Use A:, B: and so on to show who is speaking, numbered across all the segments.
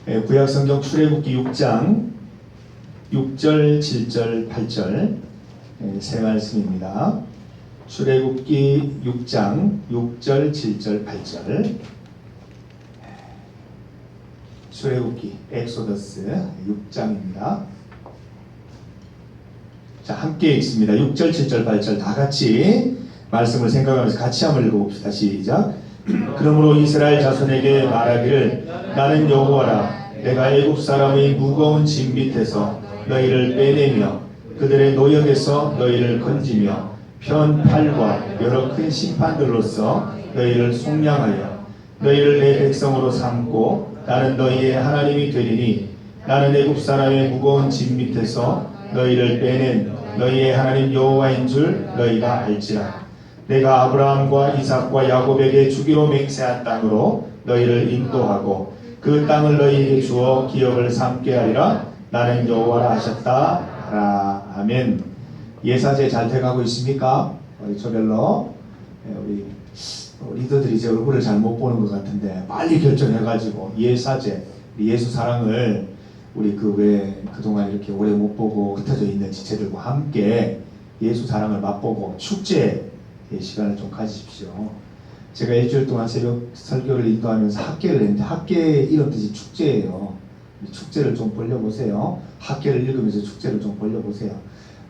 A: 구약성경 출애굽기 6장 6절, 7절, 8절 세 말씀입니다. 출애굽기 6장 6절, 7절, 8절. 출애굽기 엑소더스 6장입니다. 자, 함께 읽습니다. 6절, 7절, 8절 다 같이 말씀을 생각하면서 같이 한번 읽어봅시다. 시작. 그러므로 이스라엘 자손에게 말하기를 나는 여호와라. 내가 애굽 사람의 무거운 짐 밑에서 너희를 빼내며 그들의 노역에서 너희를 건지며 편 팔과 여러 큰 심판들로서 너희를 속량하여 너희를 내 백성으로 삼고 나는 너희의 하나님이 되리니 나는 애굽 사람의 무거운 짐 밑에서 너희를 빼낸 너희의 하나님 여호와인 줄 너희가 알지라. 내가 아브라함과 이삭과 야곱에게 주기로 맹세한 땅으로 너희를 인도하고 그 땅을 너희에게 주어 기업을 삼게 하리라. 나는 여호와라 하셨다. 아멘. 예사제 잘 돼가고 있습니까? 우리 조별로 우리 리더들이 제 얼굴을 잘 못 보는 것 같은데 빨리 결정해가지고 예사제 예수 사랑을 우리 왜 그동안 이렇게 오래 못 보고 흩어져 있는 지체들과 함께 예수 사랑을 맛보고 축제 시간을 좀 가지십시오. 제가 일주일 동안 새벽 설교를 인도하면서 학계를 했는데 학계 이런 뜻이 축제예요. 축제를 좀 벌려보세요. 학계를 읽으면서 축제를 좀 벌려보세요.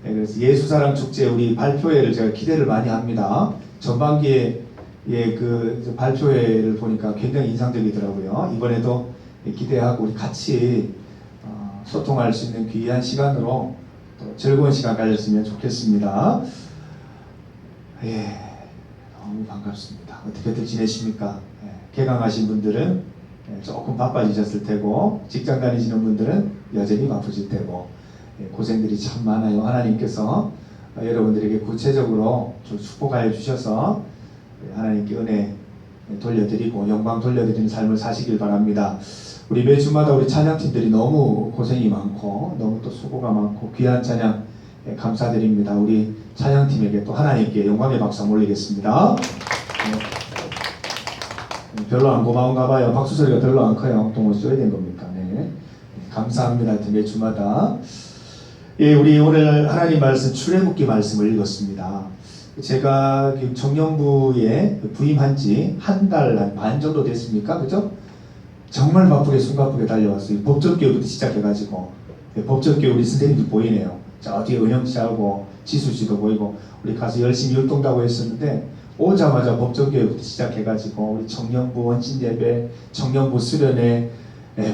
A: 그래서 예수사랑 축제 우리 발표회를 제가 기대를 많이 합니다. 전반기에 그 발표회를 보니까 굉장히 인상적이더라고요. 이번에도 기대하고 우리 같이 소통할 수 있는 귀한 시간으로 또 즐거운 시간 가졌으면 좋겠습니다. 너무 반갑습니다. 어떻게들 지내십니까? 개강하신 분들은 조금 바빠지셨을 테고 직장 다니시는 분들은 여전히 바쁘실 테고 고생들이 참 많아요. 하나님께서 여러분들에게 구체적으로 좀 축복하여 주셔서 하나님께 은혜 돌려드리고 영광 돌려드리는 삶을 사시길 바랍니다. 우리 매주마다 우리 찬양팀들이 너무 고생이 많고 너무 또 수고가 많고 귀한 찬양 감사드립니다. 우리 찬양팀에게 또 하나님께 영광의 박수 올리겠습니다. 별로 안 고마운가 봐요. 박수 소리가 별로 안 커요. 또 뭐 써야 되는 겁니까? 네. 감사합니다. 매주마다. 우리 오늘 하나님 말씀 출애굽기 말씀을 읽었습니다. 제가 청년부에 부임한 지 한 달 반 정도 됐습니까? 그죠? 정말 바쁘게 숨가쁘게 달려왔어요. 법전교육부터 시작해가지고 법전교육 우리 선생님들 보이네요. 자, 뒤에 은영씨하고 지수씨도 보이고 우리 가서 열심히 율동다고 했었는데 오자마자 법전교육부터 시작해가지고 우리 청년부 원신예배, 청년부 수련회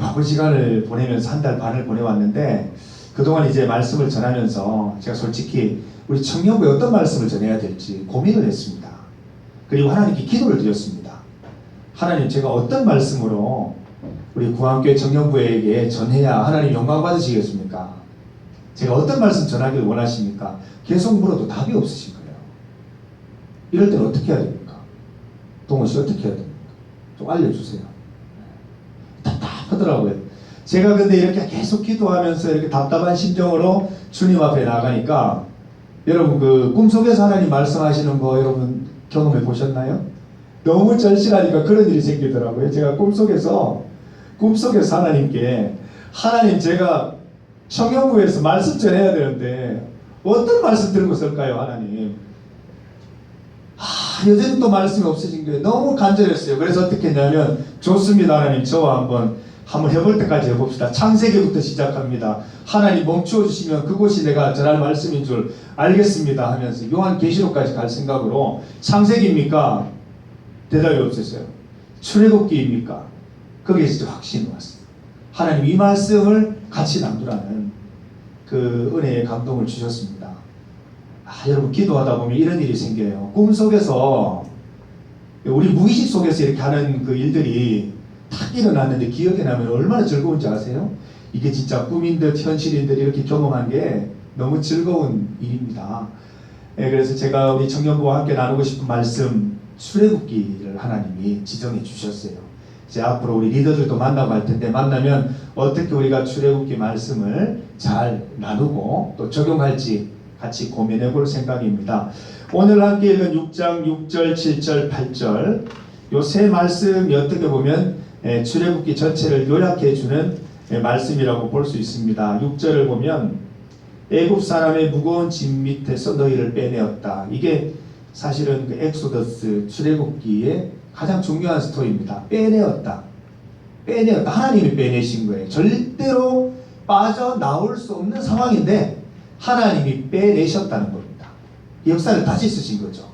A: 바쁜 시간을 보내면서 한 달 반을 보내왔는데 그동안 이제 말씀을 전하면서 제가 솔직히 우리 청년부에 어떤 말씀을 전해야 될지 고민을 했습니다. 그리고 하나님께 기도를 드렸습니다. 하나님, 제가 어떤 말씀으로 우리 구한교회 청년부에게 전해야 하나님 영광 받으시겠습니까? 제가 어떤 말씀 전하기를 원하십니까? 계속 물어도 답이 없으신 거예요. 이럴 때는 어떻게 해야 됩니까? 동훈씨 어떻게 해야 됩니까? 좀 알려주세요. 답답하더라고요. 제가 근데 이렇게 계속 기도하면서 이렇게 답답한 심정으로 주님 앞에 나가니까 여러분 꿈속에서 하나님 말씀하시는 거 여러분 경험해 보셨나요? 너무 절실하니까 그런 일이 생기더라고요. 제가 꿈속에서 하나님께 하나님, 제가 청년부에서 말씀 전해야 되는데 어떤 말씀 들고 설까요, 하나님? 여전히 또 말씀이 없으신 거예요. 너무 간절했어요. 그래서 어떻게 했냐면 좋습니다, 하나님, 저와 한번 해볼 때까지 해봅시다. 창세기부터 시작합니다. 하나님 멈추어 주시면 그곳이 내가 전할 말씀인 줄 알겠습니다 하면서 요한계시록까지 갈 생각으로 창세기입니까? 대답이 없었어요. 출애굽기입니까? 거기에 진짜 확신이 왔어요. 하나님 이 말씀을 같이 낭독하는 그 은혜의 감동을 주셨습니다. 여러분 기도하다 보면 이런 일이 생겨요. 꿈속에서 우리 무의식 속에서 이렇게 하는 그 일들이 탁 일어났는데 기억에 나면 얼마나 즐거운지 아세요? 이게 진짜 꿈인 듯 현실인 듯 이렇게 경험한 게 너무 즐거운 일입니다. 그래서 제가 우리 청년부와 함께 나누고 싶은 말씀 출애굽기를 하나님이 지정해 주셨어요. 이제 앞으로 우리 리더들도 만나고 할 텐데 만나면 어떻게 우리가 출애굽기 말씀을 잘 나누고 또 적용할지 같이 고민해 볼 생각입니다. 오늘 함께 읽은 6장 6절, 7절, 8절 요 세 말씀이 어떻게 보면 출애굽기 전체를 요약해 주는 말씀이라고 볼 수 있습니다. 6절을 보면 애굽 사람의 무거운 짐 밑에서 너희를 빼내었다. 이게 사실은 그 엑소더스 출애굽기의 가장 중요한 스토리입니다. 빼내었다. 하나님이 빼내신 거예요. 절대로 빠져나올 수 없는 상황인데 하나님이 빼내셨다는 겁니다. 역사를 다시 쓰신 거죠.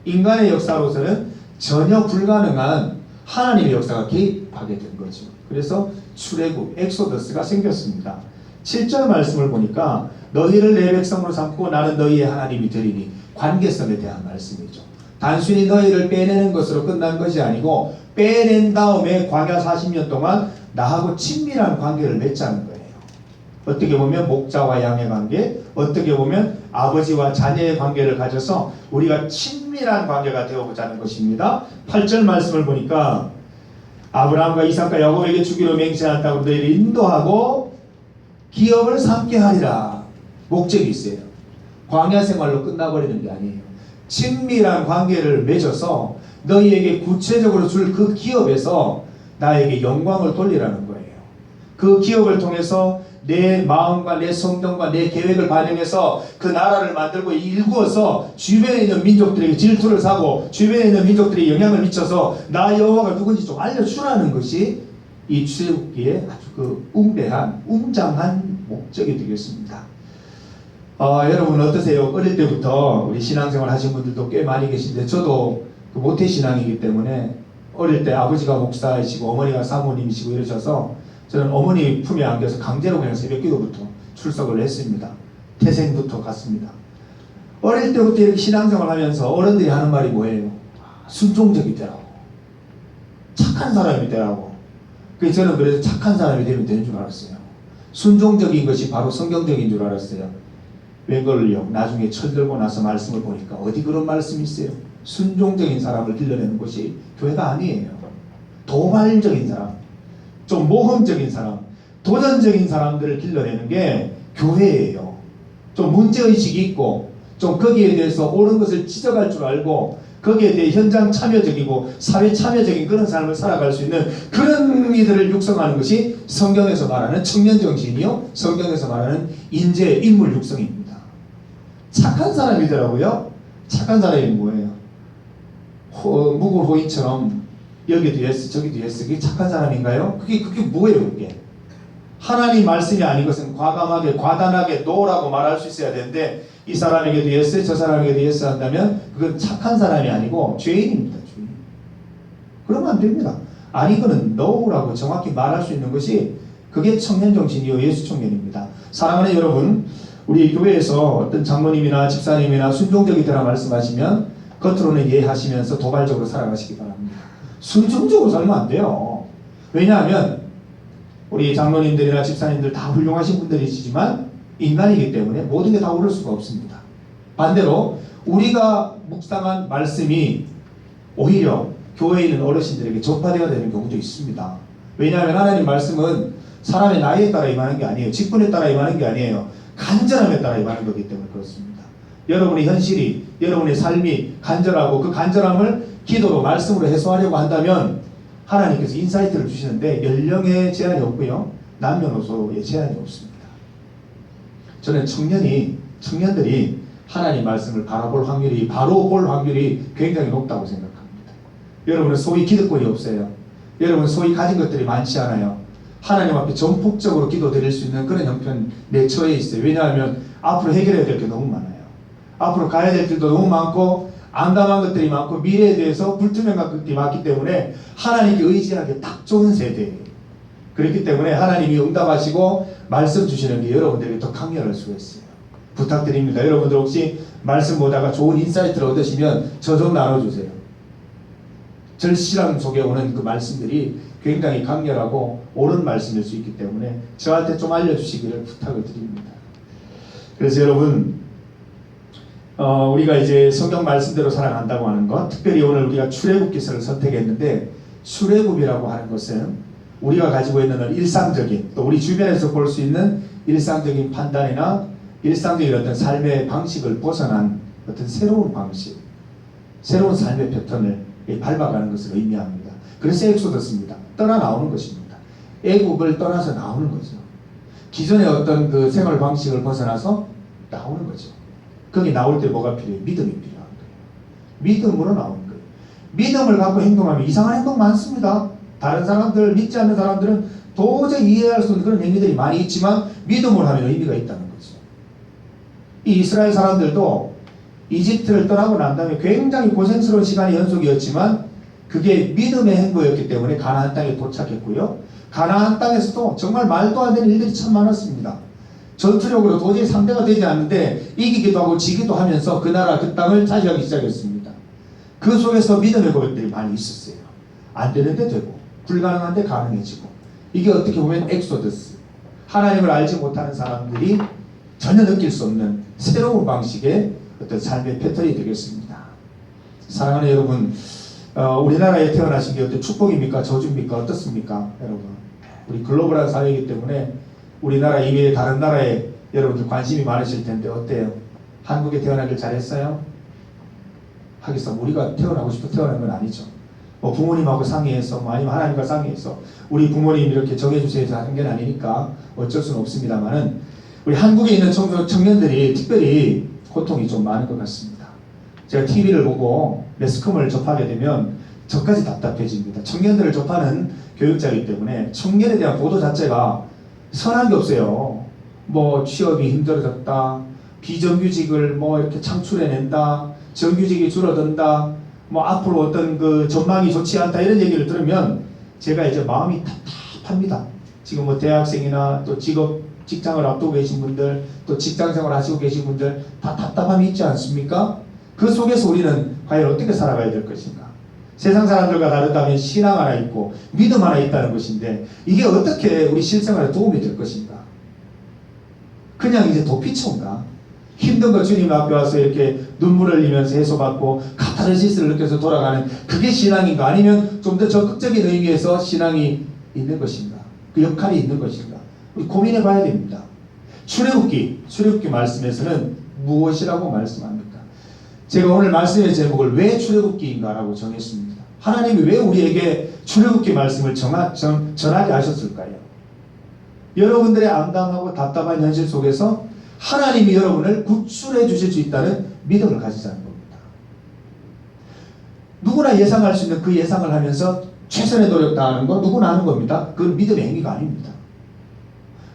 A: 인간의 역사로서는 전혀 불가능한 하나님의 역사가 개입하게 된 거죠. 그래서 출애굽, 엑소더스가 생겼습니다. 7절 말씀을 보니까 너희를 내 백성으로 삼고 나는 너희의 하나님이 되리니, 관계성에 대한 말씀이죠. 단순히 너희를 빼내는 것으로 끝난 것이 아니고 빼낸 다음에 광야 40년 동안 나하고 친밀한 관계를 맺자는 거예요. 어떻게 보면 목자와 양의 관계, 어떻게 보면 아버지와 자녀의 관계를 가져서 우리가 친밀한 관계가 되어보자는 것입니다. 8절 말씀을 보니까 아브라함과 이삭과 야곱에게 주기로 맹세한다고 너희를 인도하고 기업을 삼게 하리라. 목적이 있어요. 광야 생활로 끝나버리는 게 아니에요. 친밀한 관계를 맺어서 너희에게 구체적으로 줄 그 기업에서 나에게 영광을 돌리라는 거예요. 그 기업을 통해서 내 마음과 내 성정과 내 계획을 반영해서 그 나라를 만들고 일구어서 주변에 있는 민족들에게 질투를 사고 주변에 있는 민족들이 영향을 미쳐서 나 여호와가 누군지 좀 알려주라는 것이 이 출애굽기의 아주 그 웅장한 목적이 되겠습니다. 여러분 어떠세요? 어릴 때부터 우리 신앙생활 하신 분들도 꽤 많이 계신데 저도 그 모태신앙이기 때문에 어릴 때 아버지가 목사이시고 어머니가 사모님이시고 이러셔서 저는 어머니 품에 안겨서 강제로 그냥 새벽기도부터 출석을 했습니다. 태생부터 갔습니다. 어릴 때부터 이렇게 신앙생활 하면서 어른들이 하는 말이 뭐예요? 순종적이 되라고, 착한 사람이 되라고. 그래서 저는 그래서 착한 사람이 되면 되는 줄 알았어요. 순종적인 것이 바로 성경적인 줄 알았어요. 웬걸요? 나중에 철들고 나서 말씀을 보니까 어디 그런 말씀이 있어요? 순종적인 사람을 길러내는 것이 교회가 아니에요. 도발적인 사람, 좀 모험적인 사람, 도전적인 사람들을 길러내는 게 교회예요. 좀 문제의식이 있고 좀 거기에 대해서 옳은 것을 지적할 줄 알고 거기에 대해 현장 참여적이고 사회 참여적인 그런 삶을 살아갈 수 있는 그런 이들을 육성하는 것이 성경에서 말하는 청년 정신이요, 성경에서 말하는 인재 인물 육성입니다. 착한 사람이더라고요. 착한 사람이 뭐예요? 무굴호인처럼 여기도 예스 저기도 예스, 그게 착한 사람인가요? 그게 뭐예요? 그게 하나님 말씀이 아닌 것은 과감하게 과단하게 노라고 말할 수 있어야 되는데 이 사람에게도 예스 저 사람에게도 예스 한다면 그건 착한 사람이 아니고 죄인입니다. 죄인. 그러면 안 됩니다. 아니 그는 노라고 정확히 말할 수 있는 것이 그게 청년정신이요 예수 청년입니다. 사랑하는 여러분, 우리 교회에서 어떤 장로님이나 집사님이나 순종적이더라 말씀하시면 겉으로는 이해하시면서 도발적으로 살아가시기 바랍니다. 순종적으로 살면 안 돼요. 왜냐하면 우리 장로님들이나 집사님들 다 훌륭하신 분들이시지만 인간이기 때문에 모든 게 다 옳을 수가 없습니다. 반대로 우리가 묵상한 말씀이 오히려 교회에 있는 어르신들에게 전파되어야 되는 경우도 있습니다. 왜냐하면 하나님 말씀은 사람의 나이에 따라 임하는 게 아니에요. 직분에 따라 임하는 게 아니에요. 간절함에 따라 임하는 거기 때문에 그렇습니다. 여러분의 현실이, 여러분의 삶이 간절하고 그 간절함을 기도로 말씀으로 해소하려고 한다면 하나님께서 인사이트를 주시는데 연령에 제한이 없고요, 남녀노소에 제한이 없습니다. 저는 청년들이 하나님 말씀을 바로 볼 확률이 굉장히 높다고 생각합니다. 여러분은 소위 기득권이 없어요. 여러분 소위 가진 것들이 많지 않아요. 하나님 앞에 전폭적으로 기도 드릴 수 있는 그런 형편 내 처해 있어요. 왜냐하면 앞으로 해결해야 될 게 너무 많아요. 앞으로 가야 될 길도 너무 많고 암담한 것들이 많고 미래에 대해서 불투명한 것들이 많기 때문에 하나님께 의지하기 딱 좋은 세대예요. 그렇기 때문에 하나님이 응답하시고 말씀 주시는 게 여러분들에게 더 강렬할 수가 있어요. 부탁드립니다. 여러분들 혹시 말씀 보다가 좋은 인사이트를 얻으시면 저 좀 나눠주세요. 절실함 속에 오는 그 말씀들이 굉장히 강렬하고 옳은 말씀일 수 있기 때문에 저한테 좀 알려주시기를 부탁을 드립니다. 그래서 여러분, 우리가 이제 성경 말씀대로 살아간다고 하는 것, 특별히 오늘 우리가 출애굽기서를 선택했는데 출애굽이라고 하는 것은 우리가 가지고 있는 일상적인, 또 우리 주변에서 볼 수 있는 일상적인 판단이나 일상적인 어떤 삶의 방식을 벗어난 어떤 새로운 방식, 새로운 삶의 패턴을 밟아가는 것을 의미합니다. 그래서 엑소더스입니다. 떠나 나오는 것입니다. 애국을 떠나서 나오는 거죠. 기존의 어떤 그 생활 방식을 벗어나서 나오는 거죠. 거기 나올 때 뭐가 필요해요? 믿음이 필요한 거예요. 믿음으로 나오는 거예요. 믿음을 갖고 행동하면 이상한 행동 많습니다. 다른 사람들, 믿지 않는 사람들은 도저히 이해할 수 없는 그런 행위들이 많이 있지만 믿음으로 하면 의미가 있다는 거죠. 이 이스라엘 사람들도 이집트를 떠나고 난 다음에 굉장히 고생스러운 시간이 연속이었지만 그게 믿음의 행보였기 때문에 가나안 땅에 도착했고요. 가나안 땅에서도 정말 말도 안 되는 일들이 참 많았습니다. 전투력으로 도저히 상대가 되지 않는데 이기기도 하고 지기도 하면서 그 나라 그 땅을 차지하기 시작했습니다. 그 속에서 믿음의 고백들이 많이 있었어요. 안 되는데 되고 불가능한데 가능해지고 이게 어떻게 보면 엑소더스, 하나님을 알지 못하는 사람들이 전혀 느낄 수 없는 새로운 방식의 어떤 삶의 패턴이 되겠습니다. 사랑하는 여러분, 우리나라에 태어나신 게 어떤 축복입니까? 저주입니까? 어떻습니까? 여러분, 우리 글로벌한 사회이기 때문에 우리나라 이외에 다른 나라에 여러분들 관심이 많으실 텐데 어때요? 한국에 태어나길 잘했어요? 하겠어. 우리가 태어나고 싶어 태어난 건 아니죠. 뭐 부모님하고 상의해서 뭐 아니면 하나님과 상의해서 우리 부모님 이렇게 정해주세요 해서 하는 게 아니니까 어쩔 수는 없습니다만은 우리 한국에 있는 청년들이 특별히 고통이 좀 많은 것 같습니다. 제가 TV를 보고 매스컴을 접하게 되면 저까지 답답해집니다. 청년들을 접하는 교육자이기 때문에 청년에 대한 보도 자체가 선한 게 없어요. 뭐 취업이 힘들어졌다, 비정규직을 뭐 이렇게 창출해낸다, 정규직이 줄어든다, 뭐 앞으로 어떤 그 전망이 좋지 않다 이런 얘기를 들으면 제가 이제 마음이 답답합니다. 지금 뭐 대학생이나 또 직장을 앞두고 계신 분들, 또 직장생활 하시고 계신 분들 다 답답함이 있지 않습니까? 그 속에서 우리는 과연 어떻게 살아가야 될 것인가? 세상 사람들과 다르다면 신앙 하나 있고 믿음 하나 있다는 것인데 이게 어떻게 우리 실생활에 도움이 될 것인가? 그냥 이제 도피처인가? 힘든 거 주님 앞에 와서 이렇게 눈물을 흘리면서 해소받고 카타르시스를 느껴서 돌아가는 그게 신앙인가? 아니면 좀 더 적극적인 의미에서 신앙이 있는 것인가? 그 역할이 있는 것인가? 우리 고민해 봐야 됩니다. 출애굽기 말씀에서는 무엇이라고 말씀합니까? 제가 오늘 말씀의 제목을 왜 출애굽기인가 라고 정했습니다. 하나님이 왜 우리에게 출애굽기 말씀을 전하게 하셨을까요? 여러분들의 암담하고 답답한 현실 속에서 하나님이 여러분을 구출해 주실 수 있다는 믿음을 가지자는 겁니다. 누구나 예상할 수 있는 그 예상을 하면서 최선의 노력 다하는 거 누구나 하는 겁니다. 그건 믿음의 행위가 아닙니다.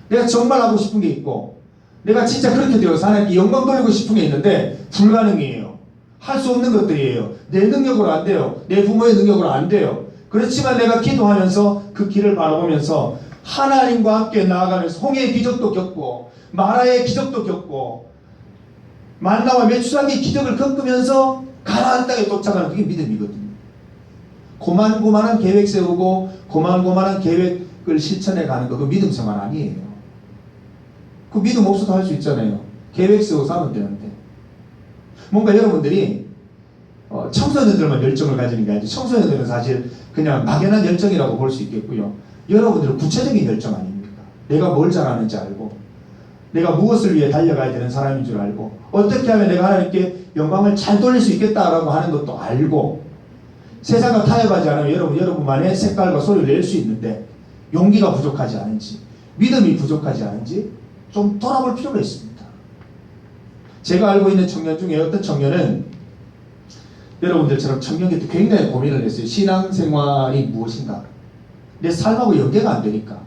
A: 내가 정말 하고 싶은 게 있고 내가 진짜 그렇게 되어서 하나님께 영광 돌리고 싶은 게 있는데 불가능이에요. 할 수 없는 것들이에요. 내 능력으로 안 돼요. 내 부모의 능력으로 안 돼요. 그렇지만 내가 기도하면서 그 길을 바라보면서 하나님과 함께 나아가면서 홍해의 기적도 겪고 마라의 기적도 겪고 만나와 메추라기의 기적을 겪으면서 가나안 땅에 도착하는 그게 믿음이거든요. 고만고만한 계획 세우고 고만고만한 계획을 실천해 가는 거 그 믿음 생활 아니에요. 그 믿음 없어도 할 수 있잖아요. 계획 세워서 하면 되는데 뭔가 여러분들이 청소년들만 열정을 가지는 게 아니죠. 청소년들은 사실 그냥 막연한 열정이라고 볼 수 있겠고요. 여러분들은 구체적인 열정 아닙니까? 내가 뭘 잘하는지 알고 내가 무엇을 위해 달려가야 되는 사람인 줄 알고 어떻게 하면 내가 하나님께 영광을 잘 돌릴 수 있겠다라고 하는 것도 알고 세상과 타협하지 않으면 여러분만의 색깔과 소리를 낼 수 있는데 용기가 부족하지 않은지 믿음이 부족하지 않은지 좀 돌아볼 필요가 있습니다. 제가 알고 있는 청년 중에 어떤 청년은 여러분들처럼 청년기 때 굉장히 고민을 했어요. 신앙생활이 무엇인가? 내 삶하고 연계가 안 되니까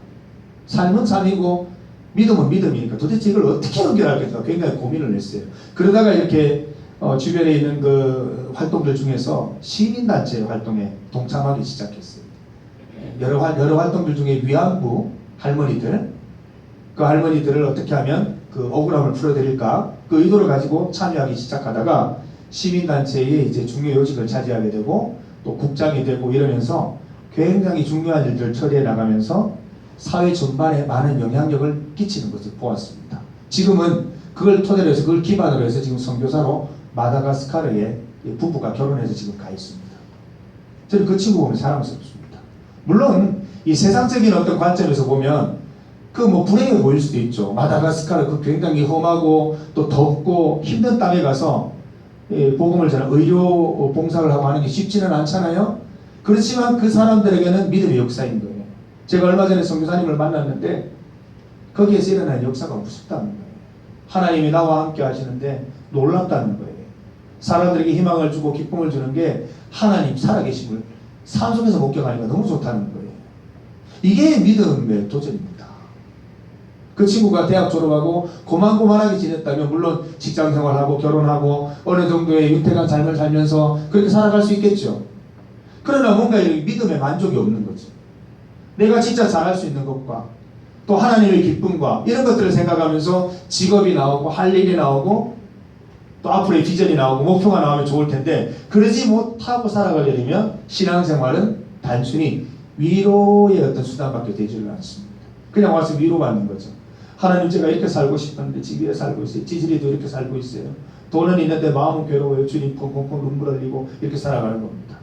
A: 삶은 삶이고 믿음은 믿음이니까 도대체 이걸 어떻게 연결할까 굉장히 고민을 했어요. 그러다가 이렇게 주변에 있는 그 활동들 중에서 시민단체 활동에 동참하기 시작했어요. 여러 활동들 중에 위안부 할머니들 그 할머니들을 어떻게 하면 그 억울함을 풀어드릴까 그 의도를 가지고 참여하기 시작하다가 시민단체의 이제 중요 요직을 차지하게 되고 또 국장이 되고 이러면서 굉장히 중요한 일들을 처리해 나가면서 사회 전반에 많은 영향력을 끼치는 것을 보았습니다. 지금은 그걸 토대로 해서 그걸 기반으로 해서 지금 선교사로 마다가스카르에 부부가 결혼해서 지금 가 있습니다. 저는 그 친구 보면 사랑스럽습니다. 물론 이 세상적인 어떤 관점에서 보면 그 뭐 불행해 보일 수도 있죠. 마다가스카르 그 굉장히 험하고 또 덥고 힘든 땅에 가서 복음을 전하는 의료 봉사를 하고 하는 게 쉽지는 않잖아요.
B: 그렇지만 그 사람들에게는 믿음의 역사인 거예요. 제가 얼마 전에 선교사님을 만났는데 거기에서 일어난 역사가 무섭다는 거예요. 하나님이 나와 함께 하시는데 놀랍다는 거예요. 사람들에게 희망을 주고 기쁨을 주는 게 하나님 살아계심을 산속에서 목격하니까 너무 좋다는 거예요. 이게 믿음의 도전입니다. 그 친구가 대학 졸업하고 고만고만하게 지냈다면 물론 직장생활하고 결혼하고 어느 정도의 윤택한 삶을 살면서 그렇게 살아갈 수 있겠죠. 그러나 뭔가 믿음의 만족이 없는 거죠. 내가 진짜 잘할 수 있는 것과 또 하나님의 기쁨과 이런 것들을 생각하면서 직업이 나오고 할 일이 나오고 또 앞으로의 비전이 나오고 목표가 나오면 좋을 텐데 그러지 못하고 살아가게 되면 신앙생활은 단순히 위로의 어떤 수단밖에 되지를 않습니다. 그냥 와서 위로받는 거죠. 하나님 제가 이렇게 살고 싶었는데 집 위에 살고 있어요. 찌질이도 이렇게 살고 있어요. 돈은 있는데 마음은 괴로워요. 주님 펑펑펑 눈물 흘리고 이렇게 살아가는 겁니다.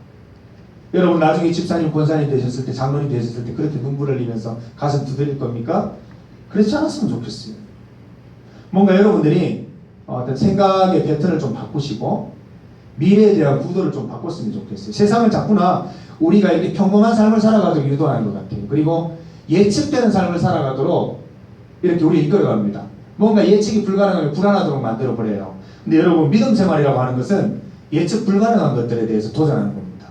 B: 여러분 나중에 집사님 권사님 되셨을 때 장로님 되셨을 때 그렇게 눈물 흘리면서 가슴 두드릴 겁니까? 그렇지 않았으면 좋겠어요. 뭔가 여러분들이 어떤 생각의 패턴을 좀 바꾸시고 미래에 대한 구도를 좀 바꿨으면 좋겠어요. 세상을 자꾸나 우리가 이렇게 평범한 삶을 살아가도록 유도하는 것 같아요. 그리고 예측되는 삶을 살아가도록 이렇게 우리 이끌어갑니다. 뭔가 예측이 불가능하면 불안하도록 만들어버려요. 근데 여러분 믿음 생활이라고 하는 것은 예측 불가능한 것들에 대해서 도전하는 겁니다.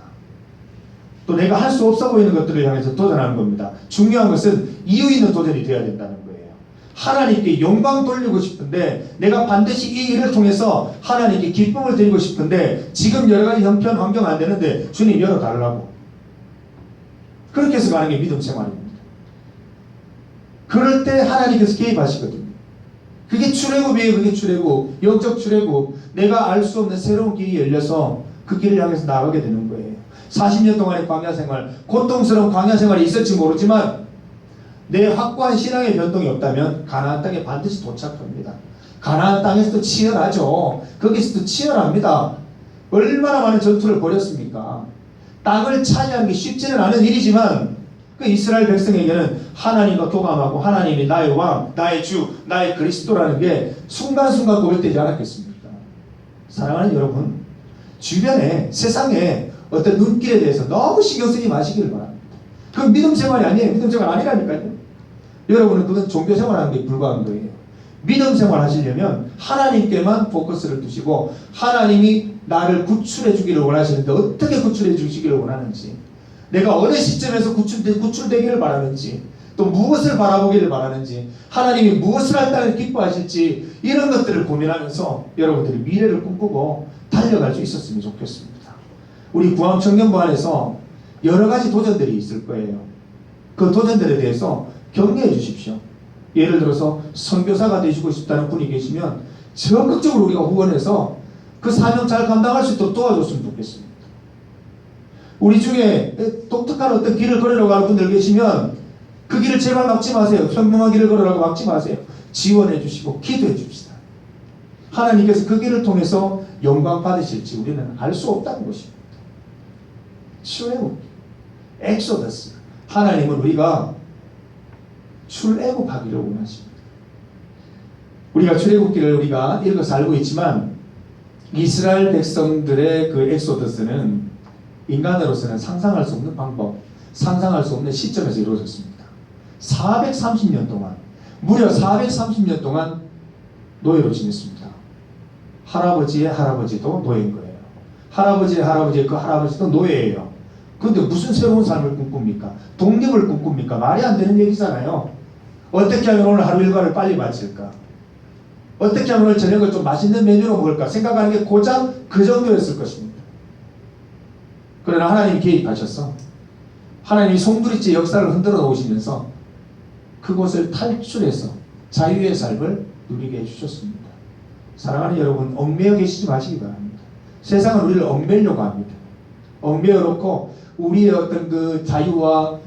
B: 또 내가 할 수 없어 보이는 것들을 향해서 도전하는 겁니다. 중요한 것은 이유 있는 도전이 되어야 된다는 거예요. 하나님께 영광 돌리고 싶은데 내가 반드시 이 일을 통해서 하나님께 기쁨을 드리고 싶은데 지금 여러 가지 형편 환경 안 되는데 주님 열어달라고. 그렇게 해서 가는 게 믿음 생활입니다. 그럴 때 하나님께서 개입하시거든요. 그게 출애굽이에요. 그게 출애굽. 영적 출애굽. 내가 알 수 없는 새로운 길이 열려서 그 길을 향해서 나아가게 되는 거예요. 40년 동안의 광야 생활, 고통스러운 광야 생활이 있을지 모르지만 내 확고한 신앙의 변동이 없다면 가나안 땅에 반드시 도착합니다. 가나안 땅에서도 치열하죠. 거기서도 치열합니다. 얼마나 많은 전투를 벌였습니까? 땅을 차지하는 게 쉽지는 않은 일이지만 그 이스라엘 백성에게는 하나님과 교감하고 하나님이 나의 왕, 나의 주, 나의 그리스도라는 게 순간순간 고백되지 않았겠습니까? 사랑하는 여러분, 주변에 세상에 어떤 눈길에 대해서 너무 신경 쓰지 마시기를 바랍니다. 그건 믿음 생활이 아니에요. 믿음 생활 아니라니까요. 여러분은 그건 종교 생활하는 게 불과한 거예요. 믿음 생활 하시려면 하나님께만 포커스를 두시고 하나님이 나를 구출해 주기를 원하시는데 어떻게 구출해 주시기를 원하는지, 내가 어느 시점에서 구출되기를 바라는지, 또 무엇을 바라보기를 바라는지, 하나님이 무엇을 할다는 기뻐하실지, 이런 것들을 고민하면서 여러분들이 미래를 꿈꾸고 달려갈 수 있었으면 좋겠습니다. 우리 구암 청년부 안에서 여러 가지 도전들이 있을 거예요. 그 도전들에 대해서 격려해 주십시오. 예를 들어서 선교사가 되시고 싶다는 분이 계시면 적극적으로 우리가 후원해서 그 사명 잘 감당할 수 있도록 도와줬으면 좋겠습니다. 우리 중에 독특한 어떤 길을 걸으러 가는 분들 계시면 그 길을 제발 막지 마세요. 평범한 길을 걸으라고 막지 마세요. 지원해 주시고 기도해 줍시다. 하나님께서 그 길을 통해서 영광 받으실지 우리는 알 수 없다는 것입니다. 출애굽, 엑소더스. 하나님은 우리가 출애굽하기를 원하십니다. 우리가 출애굽기를 우리가 읽어서 알고 있지만 이스라엘 백성들의 그 엑소더스는 인간으로서는 상상할 수 없는 방법, 상상할 수 없는 시점에서 이루어졌습니다. 430년 동안, 무려 430년 동안 노예로 지냈습니다. 할아버지의 할아버지도 노예인 거예요. 할아버지의 할아버지의 그 할아버지도 노예예요. 그런데 무슨 새로운 삶을 꿈꿉니까? 독립을 꿈꿉니까? 말이 안 되는 얘기잖아요. 어떻게 하면 오늘 하루 일과를 빨리 마칠까? 어떻게 하면 오늘 저녁을 좀 맛있는 메뉴로 먹을까? 생각하는 게 고작 그 정도였을 것입니다. 그러나 하나님이 개입하셔서 하나님이 송두리째 역사를 흔들어 놓으시면서 그곳을 탈출해서 자유의 삶을 누리게 해주셨습니다. 사랑하는 여러분, 얽매여 계시지 마시기 바랍니다. 세상은 우리를 얽매려고 합니다. 얽매여 놓고 우리의 어떤 그 자유와